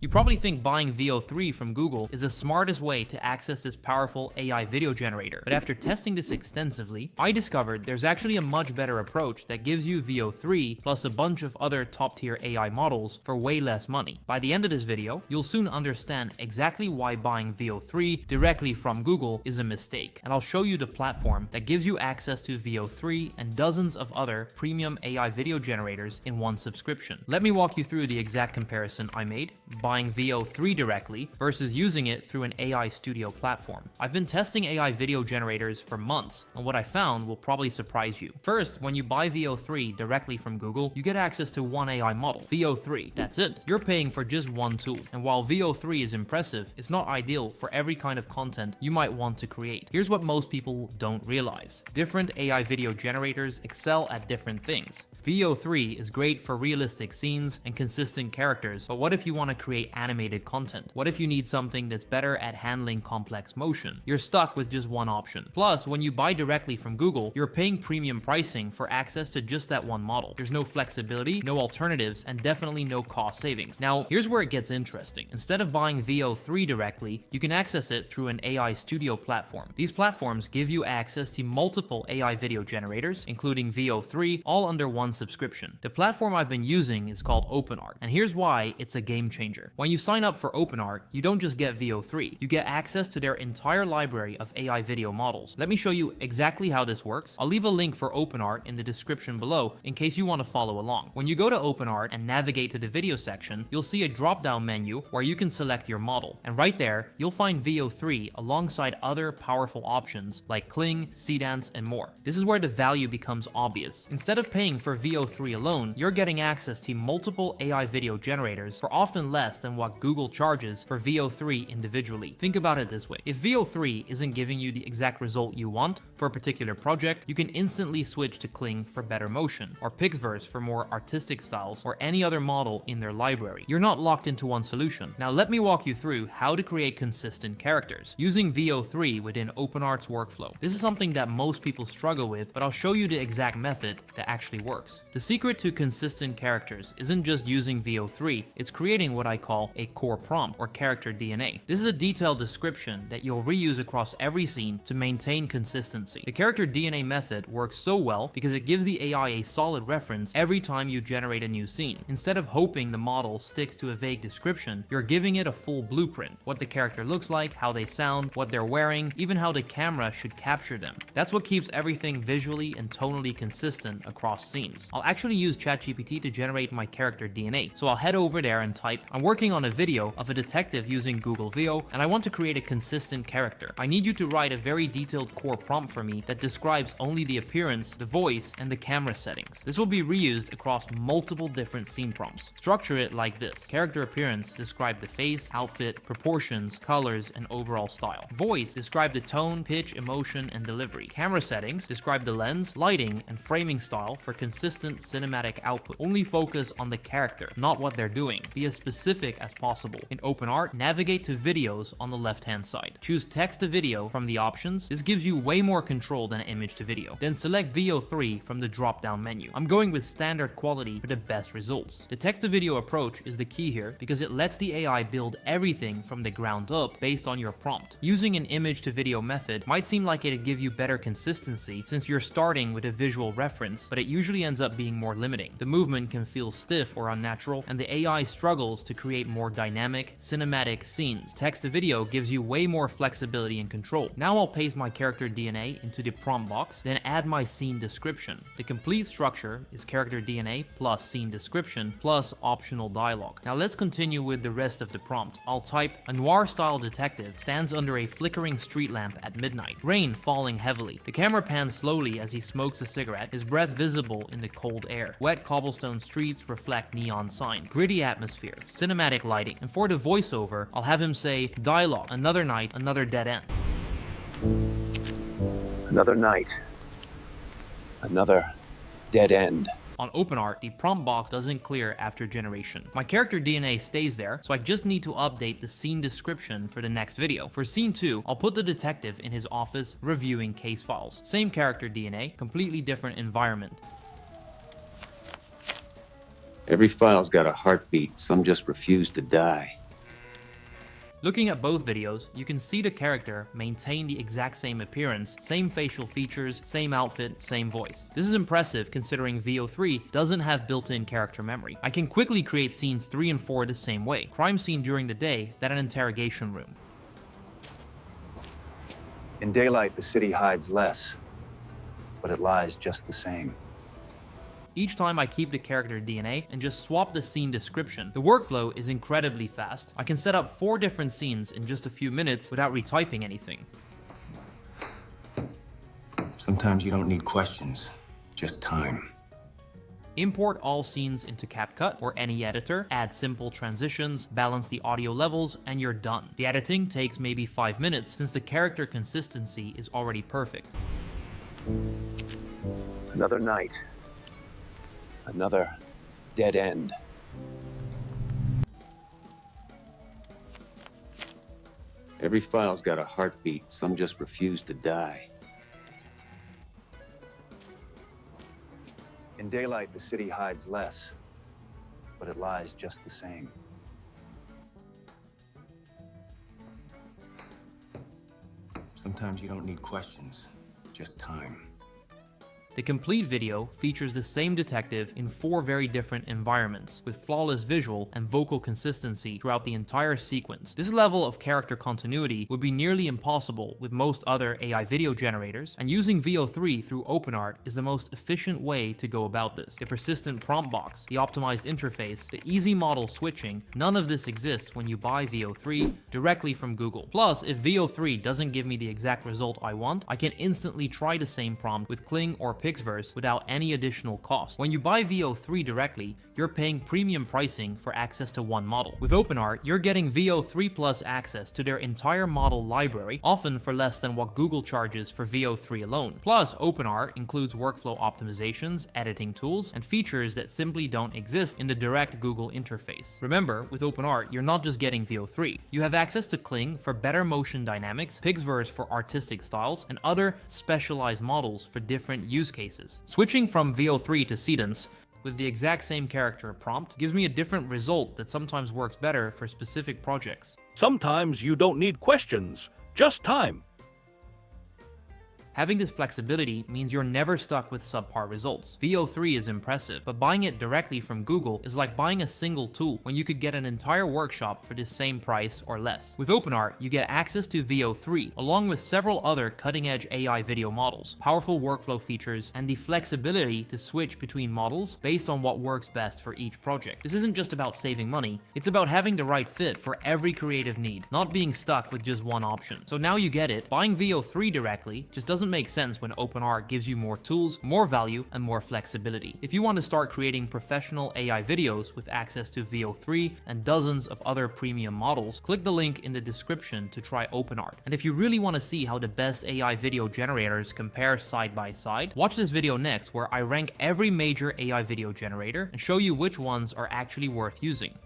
You probably think buying VEO3 from Google is the smartest way to access this powerful AI video generator, but after testing this extensively, I discovered there's actually a much better approach that gives you VEO3 plus a bunch of other top-tier AI models for way less money. By the end of this video, you'll soon understand exactly why buying VEO3 directly from Google is a mistake, and I'll show you the platform that gives you access to VEO3 and dozens of other premium AI video generators in one subscription. Let me walk you through the exact comparison I made buying VEO3 directly versus using it through an AI studio platform. I've been testing AI video generators for months, and what I found will probably surprise you. First, when you buy VEO3 directly from Google, you get access to one AI model, VEO3. That's it. You're paying for just one tool. And while VEO3 is impressive, it's not ideal for every kind of content you might want to create. Here's what most people don't realize. Different AI video generators excel at different things. VEO3 is great for realistic scenes and consistent characters, but what if you want to create animated content? What if you need something that's better at handling complex motion? You're stuck with just one option. Plus, when you buy directly from Google, you're paying premium pricing for access to just that one model. There's no flexibility, no alternatives, and definitely no cost savings. Now, here's where it gets interesting. Instead of buying VEO3 directly, you can access it through an AI studio platform. These platforms give you access to multiple AI video generators, including VEO3, all under one subscription. The platform I've been using is called Openart, and here's why it's a game changer. When you sign up for Openart, you don't just get VEO3, you get access to their entire library of AI video models. Let me show you exactly how this works. I'll leave a link for Openart in the description below in case you want to follow along. When you go to Openart and navigate to the video section, you'll see a drop-down menu where you can select your model, and right there, you'll find VEO3 alongside other powerful options like Kling, Seedance, and more. This is where the value becomes obvious. Instead of paying for VEO3 alone, you're getting access to multiple AI video generators for often less than what Google charges for VEO3 individually. Think about it this way. If VEO3 isn't giving you the exact result you want for a particular project, you can instantly switch to Kling for better motion, or Pixverse for more artistic styles, or any other model in their library. You're not locked into one solution. Now let me walk you through how to create consistent characters using VEO3 within Openart's workflow. This is something that most people struggle with, but I'll show you the exact method that actually works. The secret to consistent characters isn't just using VEO3, it's creating what I call a core prompt or character DNA. This is a detailed description that you'll reuse across every scene to maintain consistency. The character DNA method works so well because it gives the AI a solid reference every time you generate a new scene. Instead of hoping the model sticks to a vague description, you're giving it a full blueprint. What the character looks like, how they sound, what they're wearing, even how the camera should capture them. That's what keeps everything visually and tonally consistent across scenes. I'll actually use ChatGPT to generate my character DNA. So I'll head over there and type, I'm working on a video of a detective using Google VEO, and I want to create a consistent character. I need you to write a very detailed core prompt for me that describes only the appearance, the voice, and the camera settings. This will be reused across multiple different scene prompts. Structure it like this. Character appearance, describe the face, outfit, proportions, colors, and overall style. Voice, describe the tone, pitch, emotion, and delivery. Camera settings, describe the lens, lighting, and framing style for consistent cinematic output. Only focus on the character, not what they're doing. Be as specific as possible. In Openart, navigate to videos on the left-hand side. Choose text to video from the options. This gives you way more control than image to video. Then select VEO3 from the drop-down menu. I'm going with standard quality for the best results. The text to video approach is the key here because it lets the AI build everything from the ground up based on your prompt. Using an image to video method might seem like it'd give you better consistency since you're starting with a visual reference, but it usually ends up being more limiting. The movement can feel stiff or unnatural, and the AI struggles to create more dynamic, cinematic scenes. Text to video gives you way more flexibility and control. Now I'll paste my character DNA into the prompt box, then add my scene description. The complete structure is character DNA plus scene description plus optional dialogue. Now let's continue with the rest of the prompt. I'll type, a noir-style detective stands under a flickering street lamp at midnight. Rain falling heavily. The camera pans slowly as he smokes a cigarette, his breath visible in the cold air. Wet cobblestone streets reflect neon signs. Gritty atmosphere, cinematic lighting. And for the voiceover, I'll have him say, dialogue, another night, another dead end. Another night. Another dead end. On Openart, the prompt box doesn't clear after generation. My character DNA stays there, so I just need to update the scene description for the next video. For scene 2, I'll put the detective in his office reviewing case files. Same character DNA, completely different environment. Every file's got a heartbeat. Some just refuse to die. Looking at both videos, you can see the character maintain the exact same appearance, same facial features, same outfit, same voice. This is impressive considering VEO3 doesn't have built-in character memory. I can quickly create scenes 3 and 4 the same way. Crime scene during the day, then an interrogation room. In daylight, the city hides less, but it lies just the same. Each time I keep the character DNA and just swap the scene description. The workflow is incredibly fast. I can set up 4 different scenes in just a few minutes without retyping anything. Sometimes you don't need questions, just time. Import all scenes into CapCut or any editor, add simple transitions, balance the audio levels, and you're done. The editing takes maybe 5 minutes since the character consistency is already perfect. Another night. Another dead end. Every file's got a heartbeat. Some just refuse to die. In daylight, the city hides less, but it lies just the same. Sometimes you don't need questions, just time. The complete video features the same detective in 4 very different environments, with flawless visual and vocal consistency throughout the entire sequence. This level of character continuity would be nearly impossible with most other AI video generators, and using VEO3 through Openart is the most efficient way to go about this. The persistent prompt box, the optimized interface, the easy model switching, none of this exists when you buy VEO3 directly from Google. Plus, if VEO3 doesn't give me the exact result I want, I can instantly try the same prompt with Kling or Pixverse without any additional cost. When you buy VEO3 directly, you're paying premium pricing for access to one model. With Openart, you're getting VEO3 plus access to their entire model library, often for less than what Google charges for VEO3 alone. Plus, Openart includes workflow optimizations, editing tools, and features that simply don't exist in the direct Google interface. Remember, with Openart, you're not just getting VEO3. You have access to Kling for better motion dynamics, Pixverse for artistic styles, and other specialized models for different use cases. Switching from VEO3 to Sedence with the exact same character prompt gives me a different result that sometimes works better for specific projects. Sometimes you don't need questions, just time. Having this flexibility means you're never stuck with subpar results. VEO3 is impressive, but buying it directly from Google is like buying a single tool when you could get an entire workshop for the same price or less. With Openart, you get access to VEO3, along with several other cutting-edge AI video models, powerful workflow features, and the flexibility to switch between models based on what works best for each project. This isn't just about saving money, it's about having the right fit for every creative need, not being stuck with just one option. So now you get it, buying VEO3 directly just doesn't make sense when Openart gives you more tools, more value, and more flexibility. If you want to start creating professional AI videos with access to VEO3 and dozens of other premium models, click the link in the description to try Openart. And if you really want to see how the best AI video generators compare side by side, watch this video next where I rank every major AI video generator and show you which ones are actually worth using.